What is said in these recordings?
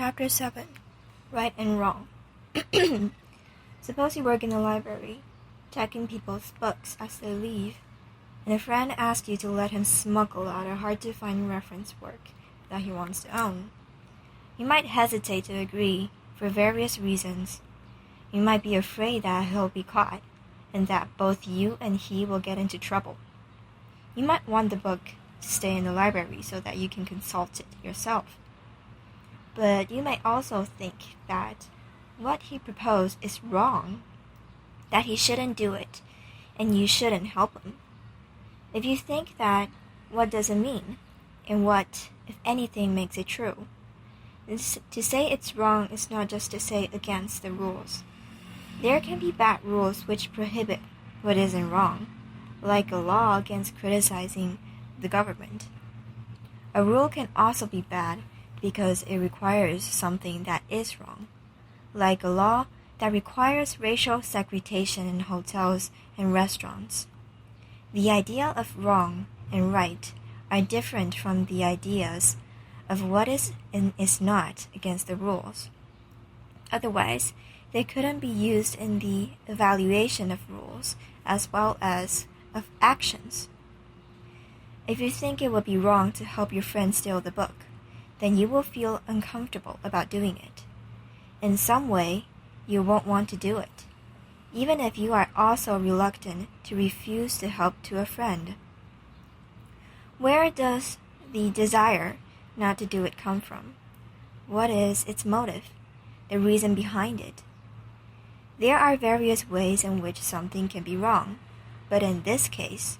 Chapter 7 Right and Wrong. Suppose you work in the library, checking people's books as they leave, and a friend asks you to let him smuggle out a hard-to-find reference work that he wants to own. You might hesitate to agree for various reasons. You might be afraid that he'll be caught, and that both you and he will get into trouble. You might want the book to stay in the library so that you can consult it yourself. But you may also think that what he proposed is wrong, that he shouldn't do it, and you shouldn't help him. If you think that, what does it mean? And what, if anything, makes it true? To say it's wrong is not just to say against the rules. There can be bad rules which prohibit what isn't wrong, like a law against criticizing the government. A rule can also be bad because it requires something that is wrong, like a law that requires racial segregation in hotels and restaurants. The idea of wrong and right are different from the ideas of what is and is not against the rules. Otherwise, they couldn't be used in the evaluation of rules as well as of actions. If you think it would be wrong to help your friend steal the book, then you will feel uncomfortable about doing it. In some way, you won't want to do it, even if you are also reluctant to refuse to help to a friend. Where does the desire not to do it come from? What is its motive, the reason behind it? There are various ways in which something can be wrong, but in this case,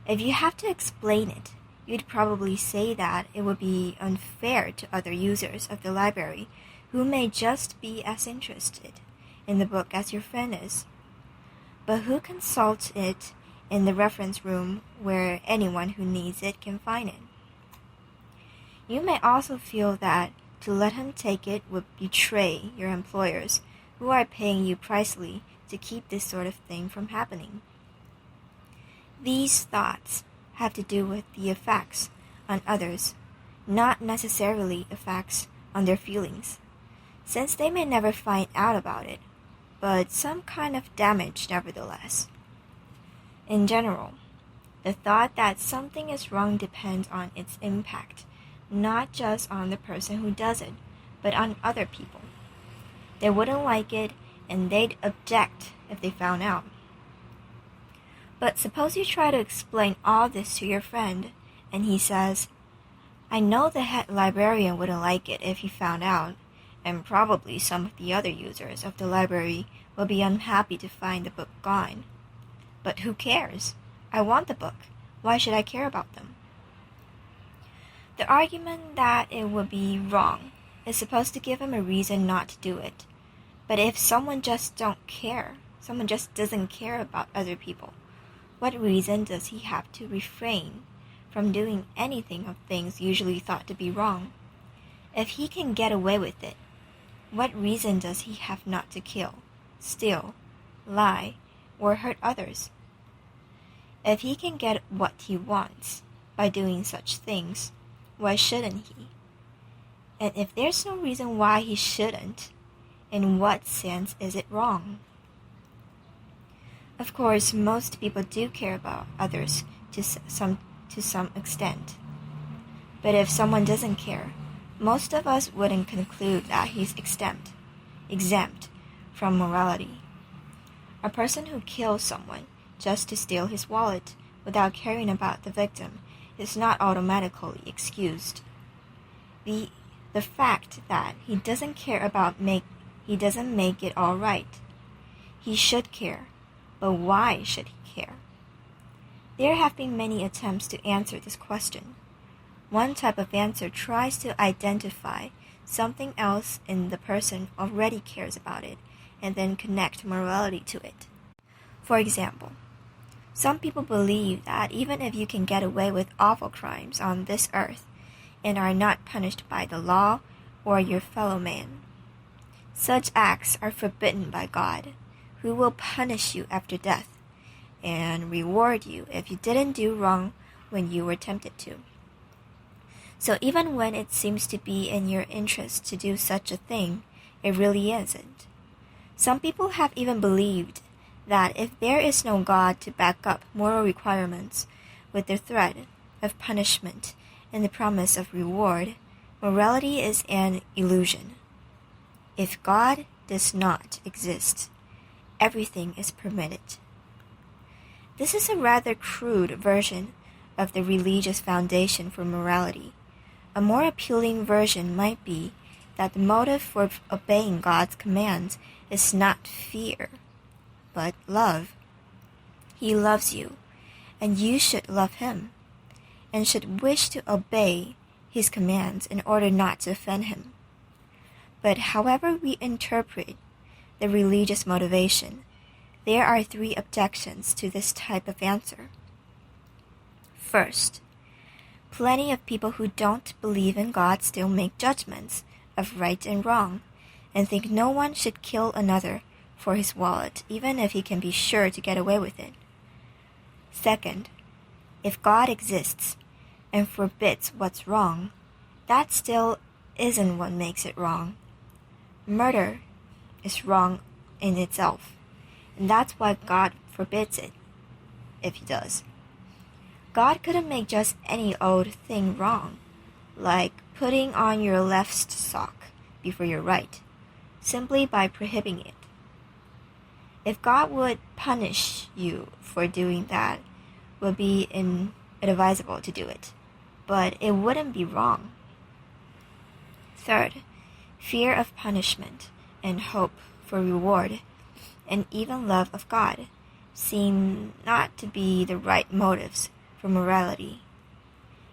if you have to explain it, you'd probably say that it would be unfair to other users of the library who may just be as interested in the book as your friend is. But who consults it in the reference room where anyone who needs it can find it? You may also feel that to let him take it would betray your employers who are paying you pricely to keep this sort of thing from happening. These thoughts have to do with the effects on others, not necessarily effects on their feelings, since they may never find out about it, but some kind of damage nevertheless. In general, the thought that something is wrong depends on its impact, not just on the person who does it, but on other people. They wouldn't like it, and they'd object if they found out. But suppose you try to explain all this to your friend, and he says, I know the head librarian wouldn't like it if he found out, and probably some of the other users of the library will be unhappy to find the book gone. But who cares? I want the book. Why should I care about them? The argument that it would be wrong is supposed to give him a reason not to do it. But if someone just doesn't care about other people, what reason does he have to refrain from doing anything of things usually thought to be wrong? If he can get away with it, what reason does he have not to kill, steal, lie, or hurt others? If he can get what he wants by doing such things, why shouldn't he? And if there's no reason why he shouldn't, in what sense is it wrong? Of course, most people do care about others to some extent. But if someone doesn't care, most of us wouldn't conclude that he's exempt from morality. A person who kills someone just to steal his wallet without caring about the victim is not automatically excused. The fact that he doesn't care about he doesn't make it all right. He should care. But why should he care? There have been many attempts to answer this question. One type of answer tries to identify something else in the person already cares about it and then connect morality to it. For example, some people believe that even if you can get away with awful crimes on this earth and are not punished by the law or your fellow man, such acts are forbidden by God, who will punish you after death and reward you if you didn't do wrong when you were tempted to. So even when it seems to be in your interest to do such a thing, it really isn't. Some people have even believed that if there is no God to back up moral requirements with the threat of punishment and the promise of reward, morality is an illusion. If God does not exist, everything is permitted. This is a rather crude version of the religious foundation for morality. A more appealing version might be that the motive for obeying God's commands is not fear, but love. He loves you, and you should love him, and should wish to obey his commands in order not to offend him. But however we interpret the religious motivation, there are 3 objections to this type of answer. First, plenty of people who don't believe in God still make judgments of right and wrong, and think no one should kill another for his wallet, even if he can be sure to get away with it. Second, if God exists and forbids what's wrong, that still isn't what makes it wrong. Murder is wrong in itself, and that's why God forbids it, if he does. God couldn't make just any old thing wrong, like putting on your left sock before your right, simply by prohibiting it. If God would punish you for doing that, it would be inadvisable to do it, but it wouldn't be wrong. Third, fear of punishment and hope for reward, and even love of God, seem not to be the right motives for morality.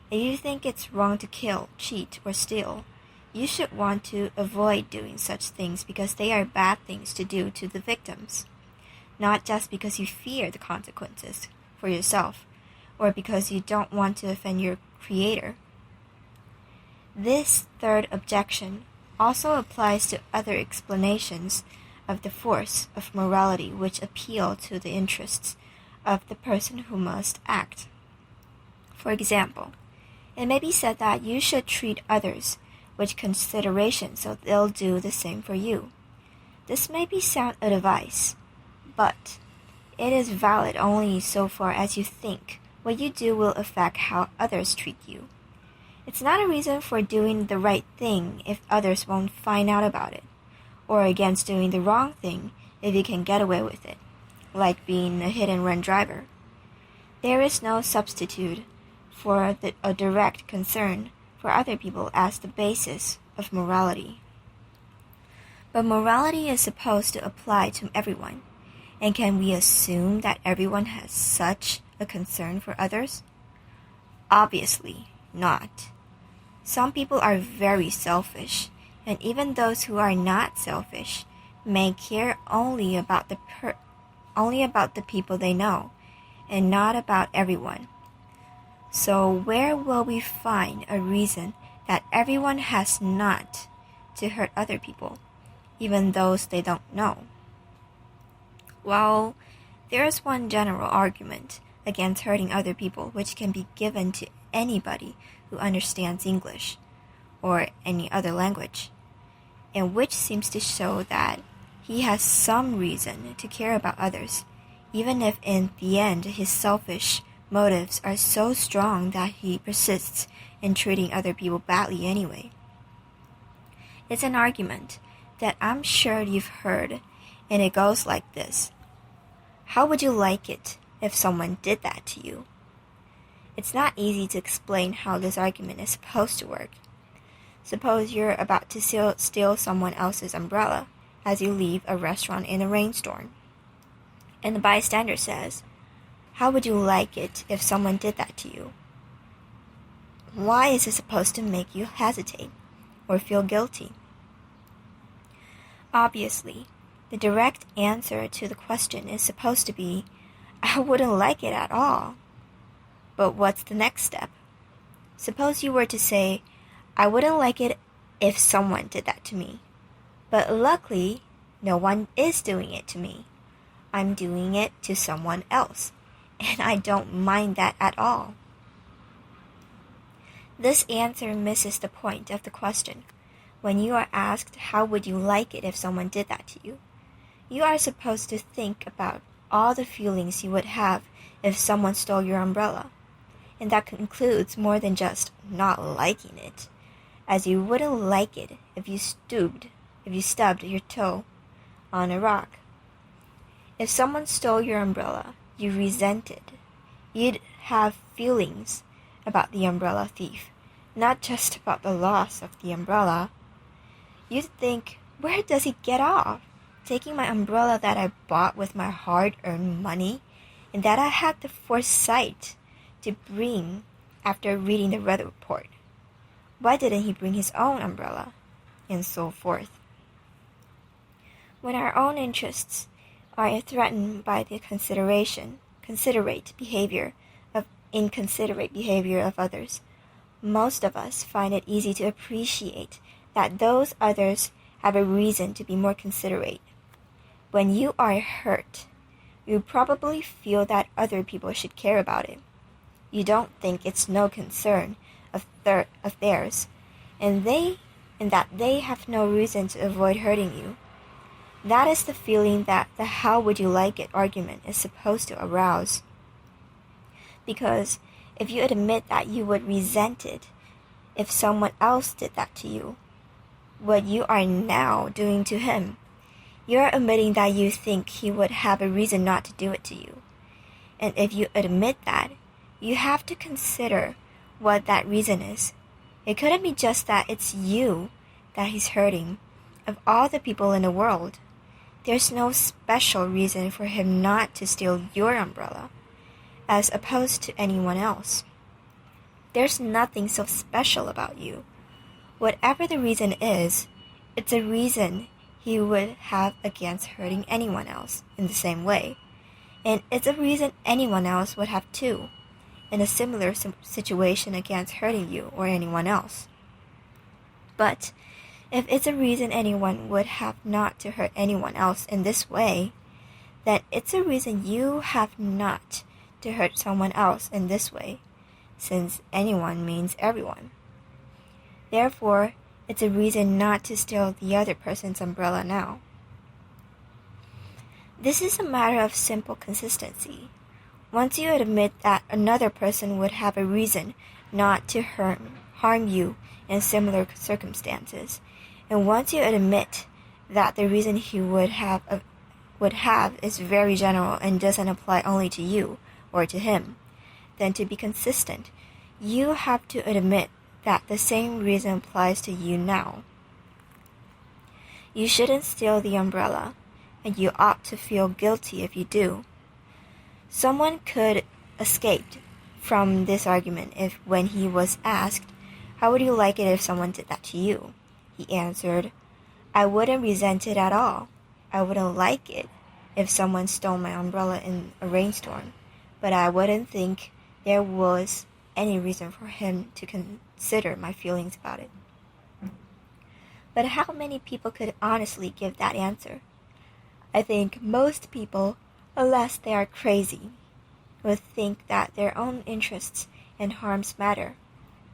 If you think it's wrong to kill, cheat, or steal, you should want to avoid doing such things because they are bad things to do to the victims, not just because you fear the consequences for yourself or because you don't want to offend your Creator. This third objection also applies to other explanations of the force of morality which appeal to the interests of the person who must act. For example, it may be said that you should treat others with consideration so they'll do the same for you. This may be sound advice, but it is valid only so far as you think what you do will affect how others treat you. It's not a reason for doing the right thing if others won't find out about it, or against doing the wrong thing if you can get away with it, like being a hit-and-run driver. There is no substitute for a direct concern for other people as the basis of morality. But morality is supposed to apply to everyone, and can we assume that everyone has such a concern for others? Obviously not. Some people are very selfish, and even those who are not selfish may care only about the people they know, and not about everyone. So where will we find a reason that everyone has not to hurt other people, even those they don't know? Well, there is one general argument against hurting other people which can be given to anybody who understands English or any other language, and which seems to show that he has some reason to care about others, even if in the end his selfish motives are so strong that he persists in treating other people badly anyway. It's an argument that I'm sure you've heard, and it goes like this. How would you like it if someone did that to you? It's not easy to explain how this argument is supposed to work. Suppose you're about to steal someone else's umbrella as you leave a restaurant in a rainstorm, and the bystander says, how would you like it if someone did that to you? Why is it supposed to make you hesitate or feel guilty? Obviously, the direct answer to the question is supposed to be, I wouldn't like it at all. But what's the next step? Suppose you were to say, I wouldn't like it if someone did that to me. But luckily, no one is doing it to me. I'm doing it to someone else, and I don't mind that at all. This answer misses the point of the question. When you are asked how would you like it if someone did that to you, you are supposed to think about all the feelings you would have if someone stole your umbrella. And that includes more than just not liking it, as you wouldn't like it if you stubbed your toe on a rock. If someone stole your umbrella, you resented. You'd have feelings about the umbrella thief, not just about the loss of the umbrella. You'd think, where does he get off? Taking my umbrella that I bought with my hard-earned money and that I had the foresight to bring after reading the weather report. Why didn't he bring his own umbrella? And so forth. When our own interests are threatened by the inconsiderate behavior of others, most of us find it easy to appreciate that those others have a reason to be more considerate. When you are hurt, you probably feel that other people should care about it. You don't think it's no concern of theirs, and that they have no reason to avoid hurting you. That is the feeling that the how would you like it argument is supposed to arouse. Because if you admit that you would resent it if someone else did that to you, what you are now doing to him, you're admitting that you think he would have a reason not to do it to you. And if you admit that, you have to consider what that reason is. It couldn't be just that it's you that he's hurting. Of all the people in the world, there's no special reason for him not to steal your umbrella, as opposed to anyone else. There's nothing so special about you. Whatever the reason is, it's a reason he would have against hurting anyone else in the same way. And it's a reason anyone else would have too, in a similar situation against hurting you or anyone else. But if it's a reason anyone would have not to hurt anyone else in this way, then it's a reason you have not to hurt someone else in this way, since anyone means everyone. Therefore, it's a reason not to steal the other person's umbrella now. This is a matter of simple consistency. Once you admit that another person would have a reason not to harm you in similar circumstances, and once you admit that the reason he would have is very general and doesn't apply only to you or to him, then to be consistent, you have to admit that the same reason applies to you now. You shouldn't steal the umbrella, and you ought to feel guilty if you do. Someone could escape from this argument if, when he was asked, how would you like it if someone did that to you, he answered, I wouldn't resent it at all. I wouldn't like it if someone stole my umbrella in a rainstorm, but I wouldn't think there was any reason for him to consider my feelings about it. But how many people could honestly give that answer? I think most people, unless they are crazy, would think that their own interests and harms matter,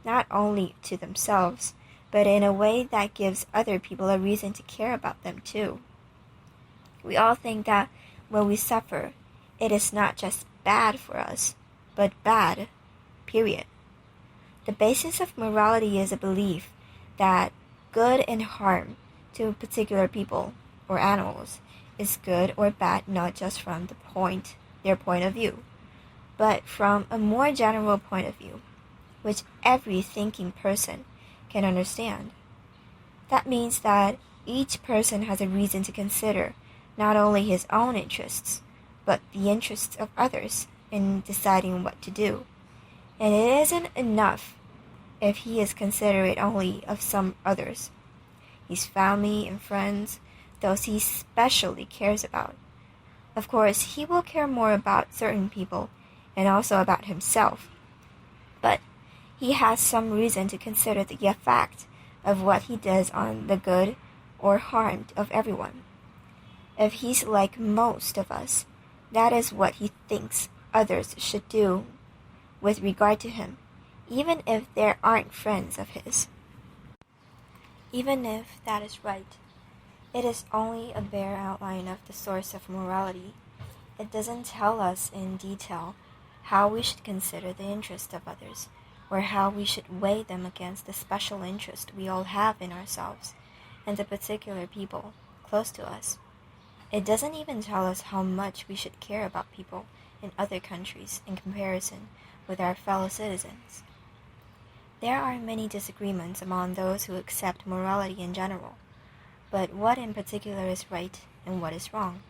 not only to themselves, but in a way that gives other people a reason to care about them too. We all think that when we suffer, it is not just bad for us, but bad, period. The basis of morality is a belief that good and harm to particular people or animals is good or bad not just from their point of view, but from a more general point of view, which every thinking person can understand. That means that each person has a reason to consider not only his own interests, but the interests of others in deciding what to do. And it isn't enough if he is considerate only of some others, his family and friends, those he specially cares about. Of course, he will care more about certain people and also about himself, but he has some reason to consider the effect of what he does on the good or harm of everyone. If he's like most of us, that is what he thinks others should do with regard to him, even if there aren't friends of his. Even if that is right, it is only a bare outline of the source of morality. It doesn't tell us in detail how we should consider the interest of others, or how we should weigh them against the special interest we all have in ourselves and the particular people close to us. It doesn't even tell us how much we should care about people in other countries in comparison with our fellow citizens. There are many disagreements among those who accept morality in general, but what in particular is right and what is wrong?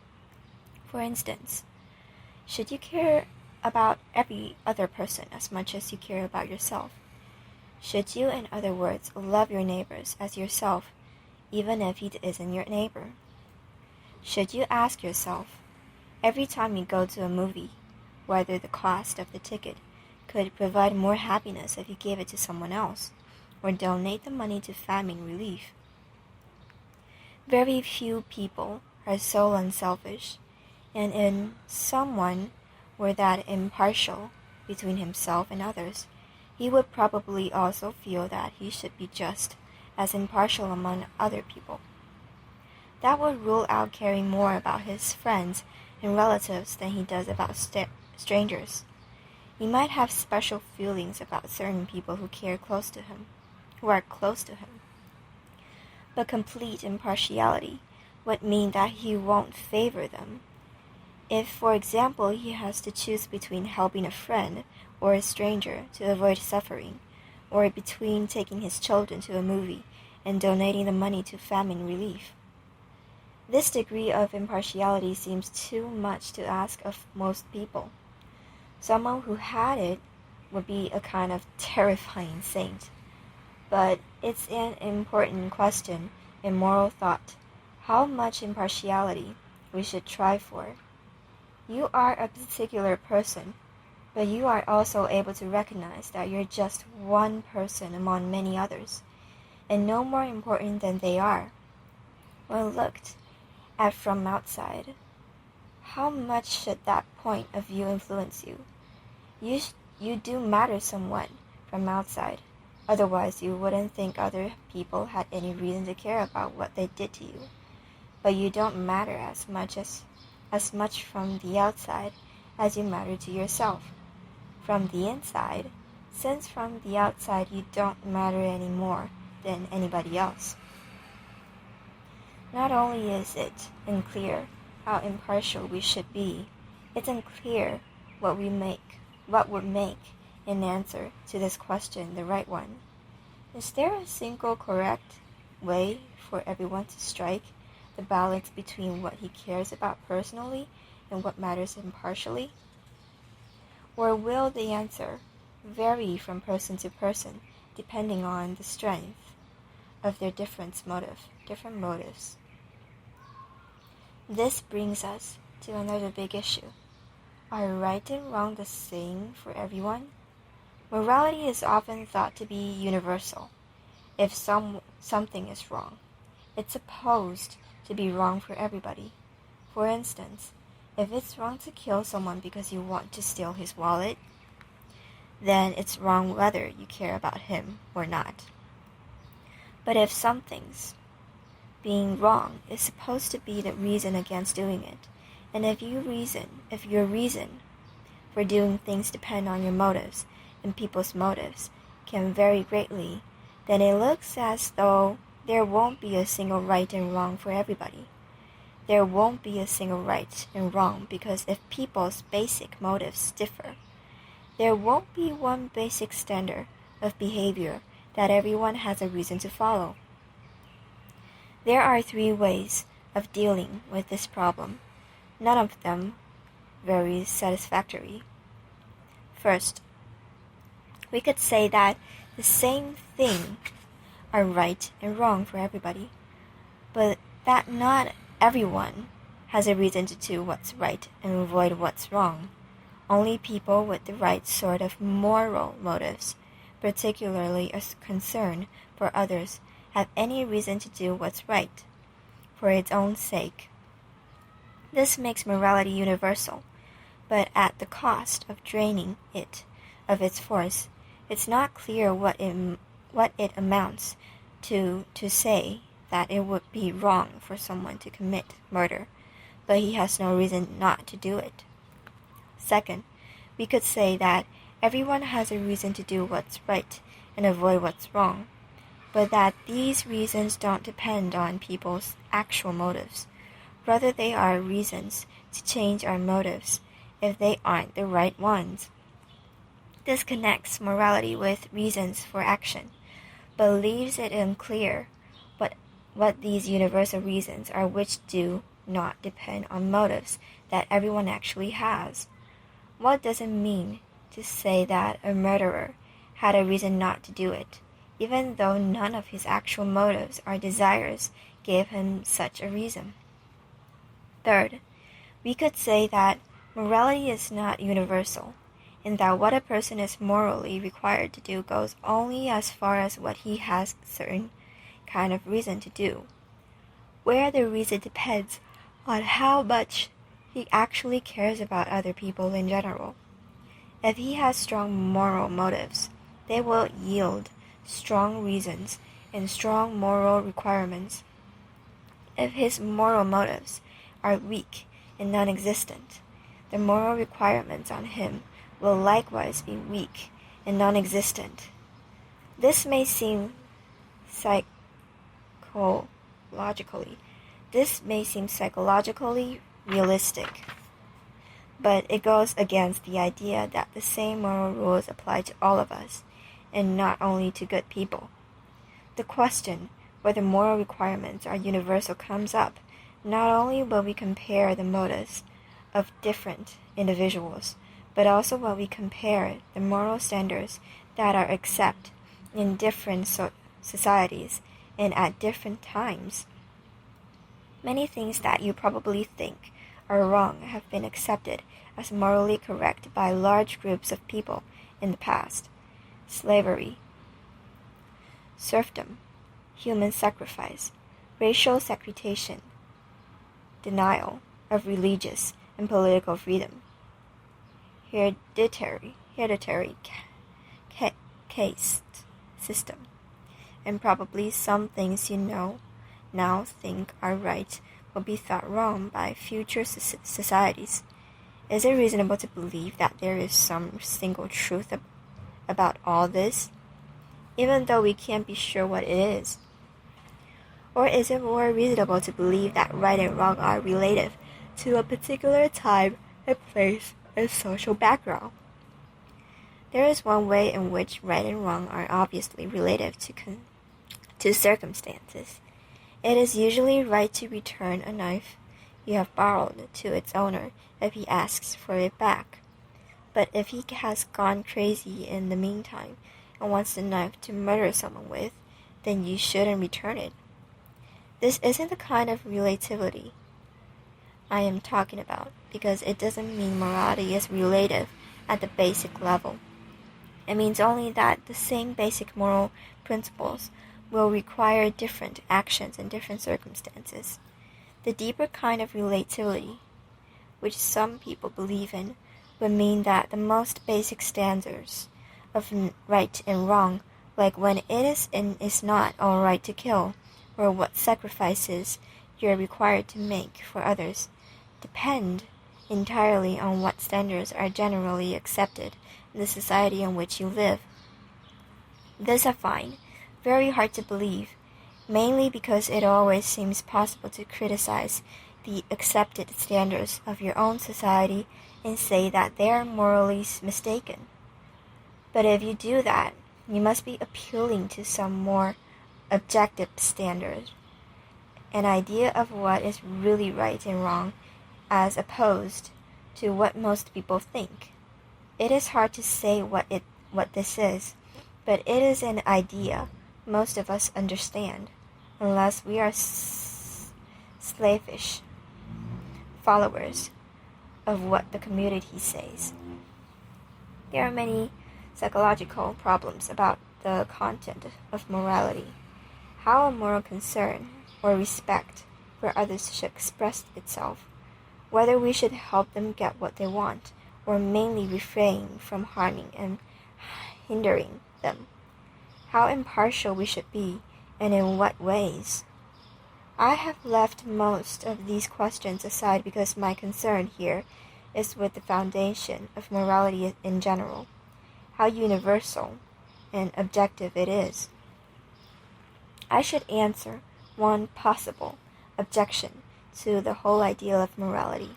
For instance, should you care about every other person as much as you care about yourself? Should you, in other words, love your neighbors as yourself, even if he isn't your neighbor? Should you ask yourself, every time you go to a movie, whether the cost of the ticket could provide more happiness if you gave it to someone else, or donate the money to famine relief? Very few people are so unselfish, and in someone were that impartial between himself and others, he would probably also feel that he should be just as impartial among other people. That would rule out caring more about his friends and relatives than he does about strangers. He might have special feelings about certain people who are close to him. But complete impartiality would mean that he won't favor them. If, for example, he has to choose between helping a friend or a stranger to avoid suffering, or between taking his children to a movie and donating the money to famine relief. This degree of impartiality seems too much to ask of most people. Someone who had it would be a kind of terrifying saint. But it's an important question in moral thought, how much impartiality we should try for. You are a particular person, but you are also able to recognize that you're just one person among many others, and no more important than they are. When looked at from outside, how much should that point of view influence you? You do matter somewhat from outside, otherwise you wouldn't think other people had any reason to care about what they did to you. But you don't matter as much from the outside as you matter to yourself. From the inside, since from the outside you don't matter any more than anybody else. Not only is it unclear how impartial we should be, it's unclear what would make an answer to this question the right one. Is there a single correct way for everyone to strike the balance between what he cares about personally and what matters impartially? Or will the answer vary from person to person depending on the strength of their different motives? This brings us to another big issue. Are right and wrong the same for everyone? Morality is often thought to be universal. If something is wrong, it's supposed to be wrong for everybody. For instance, if it's wrong to kill someone because you want to steal his wallet, then it's wrong whether you care about him or not. But if something's being wrong is supposed to be the reason against doing it, and if your reason for doing things depend on your motives, and people's motives can vary greatly, then it looks as though there won't be a single right and wrong for everybody. There won't be a single right and wrong because if people's basic motives differ, there won't be one basic standard of behavior that everyone has a reason to follow. There are 3 ways of dealing with this problem, none of them very satisfactory. First, we could say that the same thing are right and wrong for everybody, but that not everyone has a reason to do what's right and avoid what's wrong. Only people with the right sort of moral motives, particularly a concern for others, have any reason to do what's right for its own sake. This makes morality universal, but at the cost of draining it of its force It's not clear what it amounts to say that it would be wrong for someone to commit murder, but he has no reason not to do it. Second, we could say that everyone has a reason to do what's right and avoid what's wrong, but that these reasons don't depend on people's actual motives. Rather, they are reasons to change our motives if they aren't the right ones. This connects morality with reasons for action, but leaves it unclear what these universal reasons are which do not depend on motives that everyone actually has. What does it mean to say that a murderer had a reason not to do it, even though none of his actual motives or desires gave him such a reason? Third, we could say that morality is not universal, in that what a person is morally required to do goes only as far as what he has a certain kind of reason to do, where the reason depends on how much he actually cares about other people in general. If he has strong moral motives, they will yield strong reasons and strong moral requirements. If his moral motives are weak and non-existent, the moral requirements on him will likewise be weak and non-existent. This may seem psychologically realistic, but it goes against the idea that the same moral rules apply to all of us, and not only to good people. The question whether moral requirements are universal comes up not only when we compare the motives of different individuals, but also when we compare the moral standards that are accepted in different societies and at different times. Many things that you probably think are wrong have been accepted as morally correct by large groups of people in the past. Slavery, serfdom, human sacrifice, racial segregation, denial of religious and political freedom, hereditary caste system, and probably some things you now think are right will be thought wrong by future societies. Is it reasonable to believe that there is some single truth about all this, even though we can't be sure what it is? Or is it more reasonable to believe that right and wrong are relative to a particular time and place and social background? There is one way in which right and wrong are obviously relative to circumstances. It is usually right to return a knife you have borrowed to its owner if he asks for it back. But if he has gone crazy in the meantime and wants the knife to murder someone with, then you shouldn't return it. This isn't the kind of relativity I am talking about, because it doesn't mean morality is relative at the basic level. It means only that the same basic moral principles will require different actions in different circumstances. The deeper kind of relativity, which some people believe in, would mean that the most basic standards of right and wrong, like when it is and is not all right to kill, or what sacrifices you are required to make for others, depend entirely on what standards are generally accepted in the society in which you live. This I find very hard to believe, mainly because it always seems possible to criticize the accepted standards of your own society and say that they are morally mistaken. But if you do that, you must be appealing to some more objective standard, an idea of what is really right and wrong, as opposed to what most people think. It is hard to say what this is, but it is an idea most of us understand, unless we are slavish followers of what the community says. There are many psychological problems about the content of morality, how a moral concern or respect for others should express itself, whether we should help them get what they want, or mainly refrain from harming and hindering them, how impartial we should be, and in what ways. I have left most of these questions aside because my concern here is with the foundation of morality in general, how universal and objective it is. I should answer one possible objection to the whole idea of morality.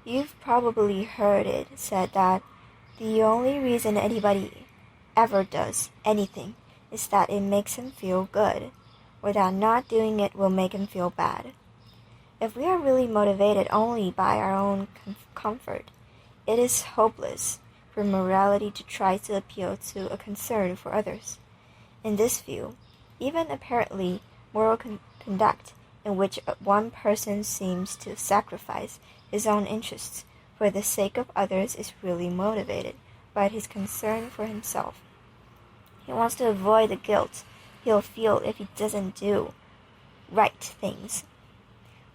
You've probably heard it said that the only reason anybody ever does anything is that it makes him feel good, or that not doing it will make him feel bad. If we are really motivated only by our own comfort, it is hopeless for morality to try to appeal to a concern for others. In this view, even apparently moral conduct in which one person seems to sacrifice his own interests for the sake of others is really motivated by his concern for himself. He wants to avoid the guilt he'll feel if he doesn't do right things,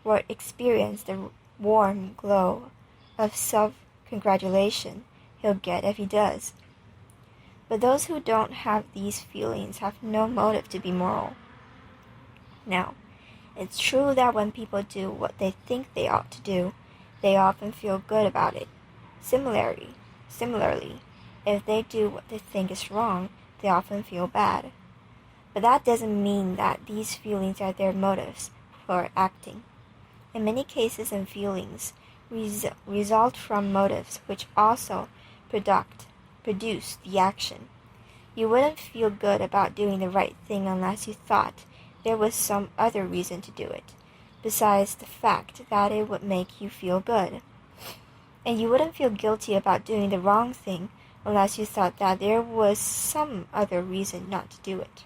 or experience the warm glow of self-congratulation he'll get if he does. But those who don't have these feelings have no motive to be moral. Now, it's true that when people do what they think they ought to do, they often feel good about it. Similarly, if they do what they think is wrong, they often feel bad. But that doesn't mean that these feelings are their motives for acting. In many cases, feelings result from motives which also produce the action. You wouldn't feel good about doing the right thing unless you thought there was some other reason to do it, besides the fact that it would make you feel good. And you wouldn't feel guilty about doing the wrong thing unless you thought that there was some other reason not to do it,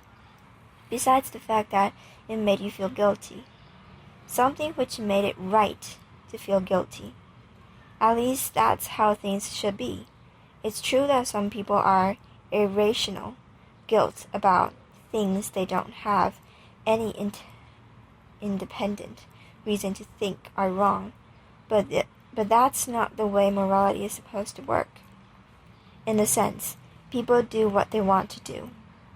besides the fact that it made you feel guilty. Something which made it right to feel guilty. At least that's how things should be. It's true that some people are irrational guilt about things they don't have any independent reason to think are wrong, but that's not the way morality is supposed to work. In a sense, people do what they want to do,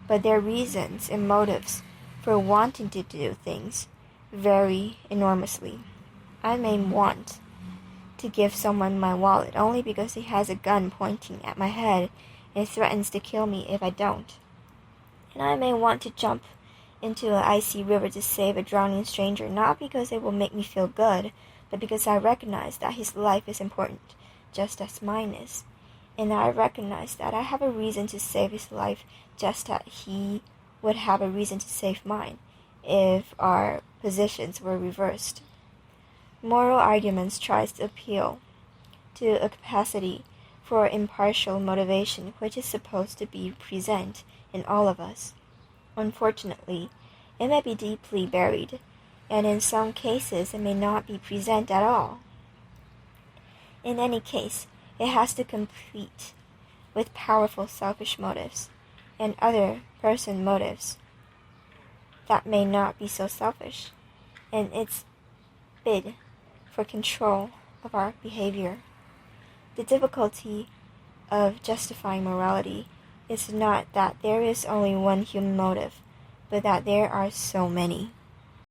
but their reasons and motives for wanting to do things vary enormously. I may want to give someone my wallet only because he has a gun pointing at my head and threatens to kill me if I don't. And I may want to jump into an icy river to save a drowning stranger, not because it will make me feel good, but because I recognize that his life is important, just as mine is. And I recognize that I have a reason to save his life, just as he would have a reason to save mine, if our positions were reversed. Moral arguments tries to appeal to a capacity for impartial motivation which is supposed to be present in all of us. Unfortunately, it may be deeply buried, and in some cases it may not be present at all. In any case, it has to compete with powerful selfish motives and other person motives that may not be so selfish, and its bid for control of our behavior. The difficulty of justifying morality is not that there is only one human motive, but that there are so many.